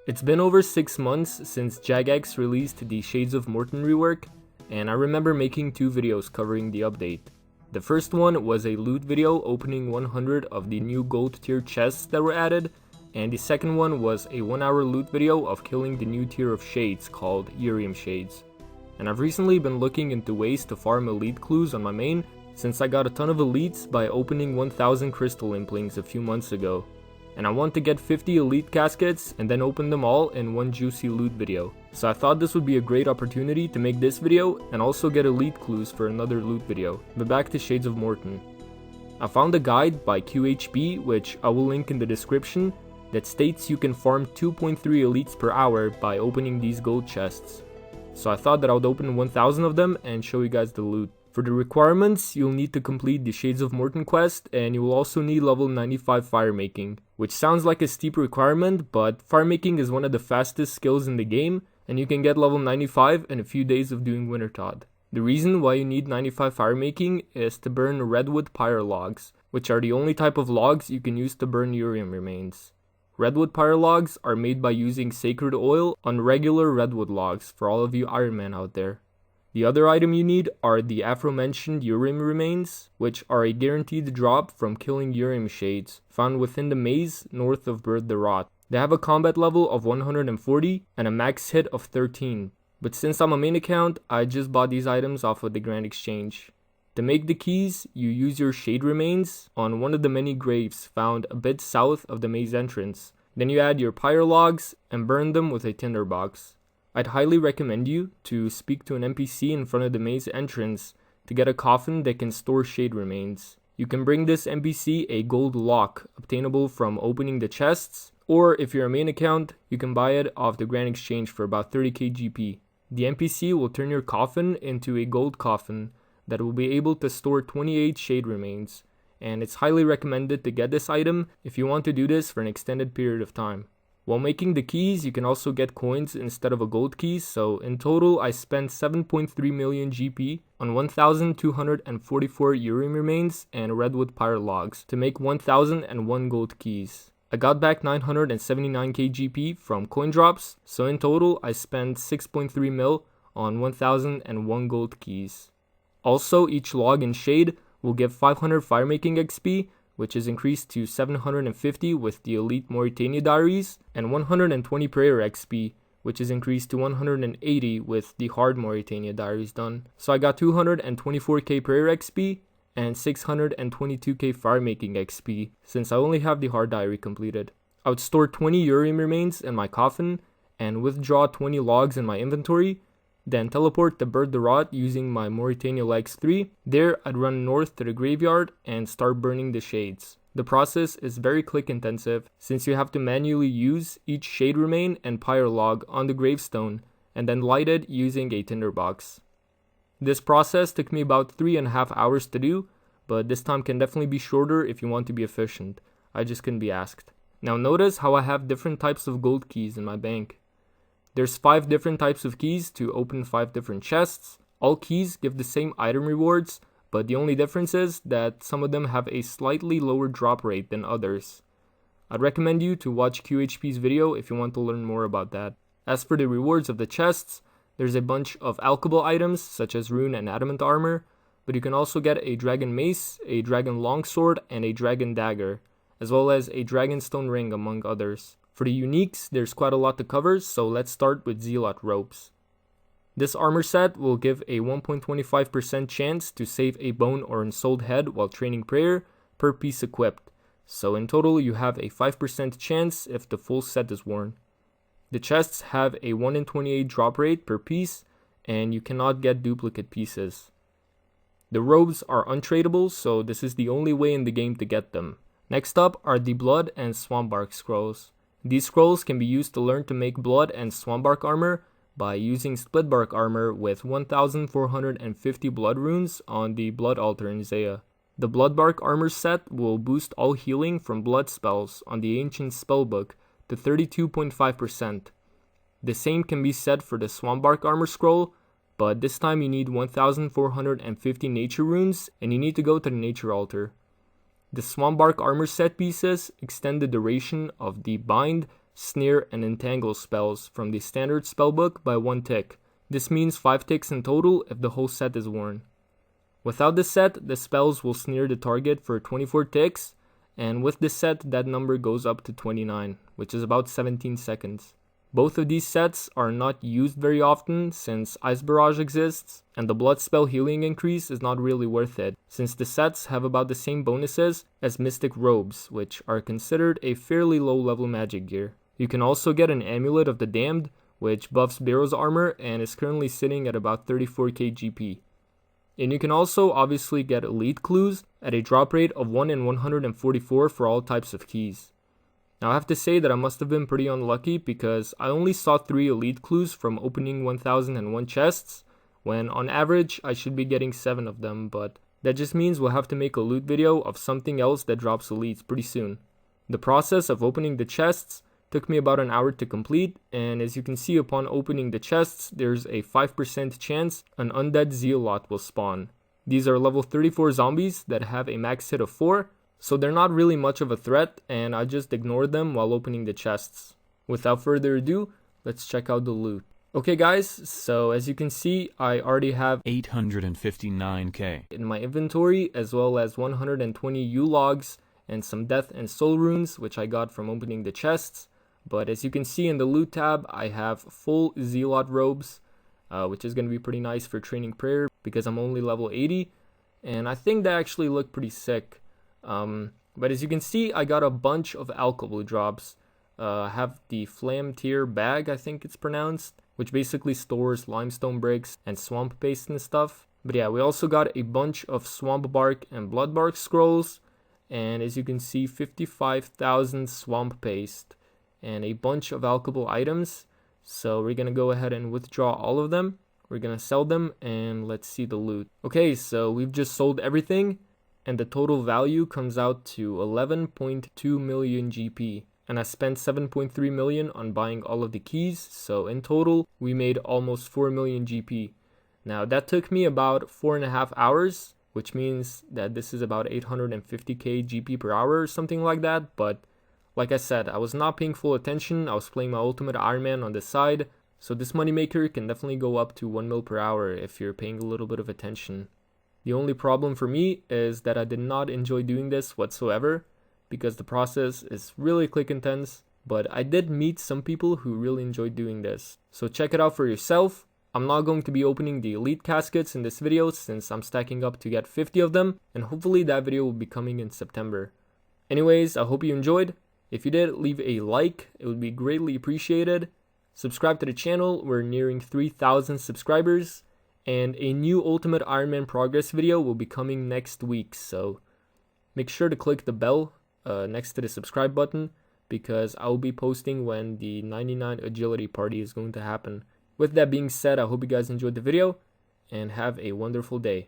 It's been over 6 months since Jagex released the Shades of Mort'ton rework, and I remember making 2 videos covering the update. The first one was a loot video opening 100 of the new gold tier chests that were added, and the second one was a 1-hour loot video of killing the new tier of shades called Urium Shades. And I've recently been looking into ways to farm elite clues on my main, since I got a ton of elites by opening 1000 crystal implings a few months ago. And I want to get 50 elite caskets and then open them all in one juicy loot video. So I thought this would be a great opportunity to make this video and also get elite clues for another loot video. But back to Shades of Mort'ton. I found a guide by QHB, which I will link in the description, that states you can farm 2.3 elites per hour by opening these gold chests. So I thought that I would open 1000 of them and show you guys the loot. For the requirements, you'll need to complete the Shades of Mort'ton quest, and you will also need level 95 firemaking, which sounds like a steep requirement, but firemaking is one of the fastest skills in the game, and you can get level 95 in a few days of doing Wintertod. The reason why you need 95 firemaking is to burn redwood pyre logs, which are the only type of logs you can use to burn Urium remains. Redwood pyre logs are made by using sacred oil on regular redwood logs for all of you Iron Man out there. The other item you need are the aforementioned Urium remains, which are a guaranteed drop from killing Urium shades, found within the maze north of Bird the Rot. They have a combat level of 140 and a max hit of 13, but since I'm a main account, I just bought these items off of the Grand Exchange. To make the keys, you use your shade remains on one of the many graves found a bit south of the maze entrance. Then you add your pyre logs and burn them with a tinderbox. I'd highly recommend you to speak to an NPC in front of the maze entrance to get a coffin that can store shade remains. You can bring this NPC a gold lock obtainable from opening the chests, or if you're a main account, you can buy it off the Grand Exchange for about 30k GP. The NPC will turn your coffin into a gold coffin that will be able to store 28 shade remains, and it's highly recommended to get this item if you want to do this for an extended period of time. While making the keys, you can also get coins instead of a gold key, so in total I spent 7.3 million GP on 1,244 Urium remains and redwood pyre logs to make 1001 gold keys. I got back 979k GP from coin drops, so in total I spent 6.3 mil on 1001 gold keys. Also, each log in Shade will give 500 firemaking XP, which is increased to 750 with the Elite Mauritania Diaries, and 120 Prayer XP, which is increased to 180 with the Hard Mauritania Diaries done. So I got 224k Prayer XP and 622k Firemaking XP, since I only have the Hard Diary completed. I would store 20 Urium remains in my coffin, and withdraw 20 logs in my inventory, then teleport to Bird the Rot using my Mauritania Legs 3. There, I'd run north to the graveyard and start burning the shades. The process is very click intensive, since you have to manually use each shade remain and pyre log on the gravestone, and then light it using a tinderbox. This process took me about 3.5 hours to do, but this time can definitely be shorter if you want to be efficient. I just couldn't be asked. Now notice how I have different types of gold keys in my bank. There's 5 different types of keys to open 5 different chests. All keys give the same item rewards, but the only difference is that some of them have a slightly lower drop rate than others. I'd recommend you to watch QHP's video if you want to learn more about that. As for the rewards of the chests, there's a bunch of alchable items such as rune and adamant armor, but you can also get a dragon mace, a dragon longsword, and a dragon dagger, as well as a dragonstone ring among others. For the uniques, there's quite a lot to cover, so let's start with Zealot ropes. This armor set will give a 1.25% chance to save a bone or ensouled head while training prayer per piece equipped, so in total you have a 5% chance if the full set is worn. The chests have a 1 in 28 drop rate per piece, and you cannot get duplicate pieces. The robes are untradeable, so this is the only way in the game to get them. Next up are the blood and swampbark scrolls. These scrolls can be used to learn to make blood and swampbark armor by using splitbark armor with 1450 blood runes on the blood altar in Zaya. The bloodbark armor set will boost all healing from blood spells on the ancient spellbook to 32.5%. The same can be said for the swampbark armor scroll, but this time you need 1450 nature runes and you need to go to the nature altar. The Swampbark armor set pieces extend the duration of the bind, snare, and entangle spells from the standard spellbook by 1 tick. This means 5 ticks in total if the whole set is worn. Without this set, the spells will snare the target for 24 ticks, and with this set, that number goes up to 29, which is about 17 seconds. Both of these sets are not used very often since Ice Barrage exists, and the blood spell healing increase is not really worth it, since the sets have about the same bonuses as Mystic Robes, which are considered a fairly low level magic gear. You can also get an Amulet of the Damned, which buffs Barrow's armor and is currently sitting at about 34k GP. And you can also obviously get Elite Clues at a drop rate of 1 in 144 for all types of keys. Now I have to say that I must have been pretty unlucky because I only saw 3 Elite Clues from opening 1001 chests, when on average I should be getting 7 of them, but that just means we'll have to make a loot video of something else that drops Elites pretty soon. The process of opening the chests took me about an hour to complete, and as you can see upon opening the chests, there's a 5% chance an undead Zealot will spawn. These are level 34 zombies that have a max hit of 4, so they're not really much of a threat, and I just ignored them while opening the chests. Without further ado, let's check out the loot. Okay guys, so as you can see, I already have 859k in my inventory, as well as 120 U-logs and some death and soul runes, which I got from opening the chests. But as you can see in the loot tab, I have full Zealot robes, which is going to be pretty nice for training prayer because I'm only level 80, and I think they actually look pretty sick. But as you can see, I got a bunch of alchemy drops. I have the Flam Tier bag, I think it's pronounced, which basically stores limestone bricks and swamp paste and stuff. But yeah, we also got a bunch of swamp bark and blood bark scrolls, and as you can see, 55,000 swamp paste and a bunch of alchemy items. So we're gonna go ahead and withdraw all of them. We're gonna sell them, and let's see the loot. Okay, so we've just sold everything, and the total value comes out to 11.2 million GP. And I spent 7.3 million on buying all of the keys, so in total, we made almost 4 million GP. Now that took me about 4.5 hours, which means that this is about 850k GP per hour or something like that, but like I said, I was not paying full attention. I was playing my Ultimate Iron Man on the side, so this moneymaker can definitely go up to 1 mil per hour if you're paying a little bit of attention. The only problem for me is that I did not enjoy doing this whatsoever because the process is really click intense, but I did meet some people who really enjoyed doing this. So check it out for yourself. I'm not going to be opening the elite caskets in this video since I'm stacking up to get 50 of them, and hopefully that video will be coming in September. Anyways, I hope you enjoyed. If you did, leave a like, it would be greatly appreciated. Subscribe to the channel, we're nearing 3,000 subscribers. And a new Ultimate Iron Man progress video will be coming next week, so make sure to click the bell next to the subscribe button because I will be posting when the 99 agility party is going to happen. With that being said, I hope you guys enjoyed the video and have a wonderful day.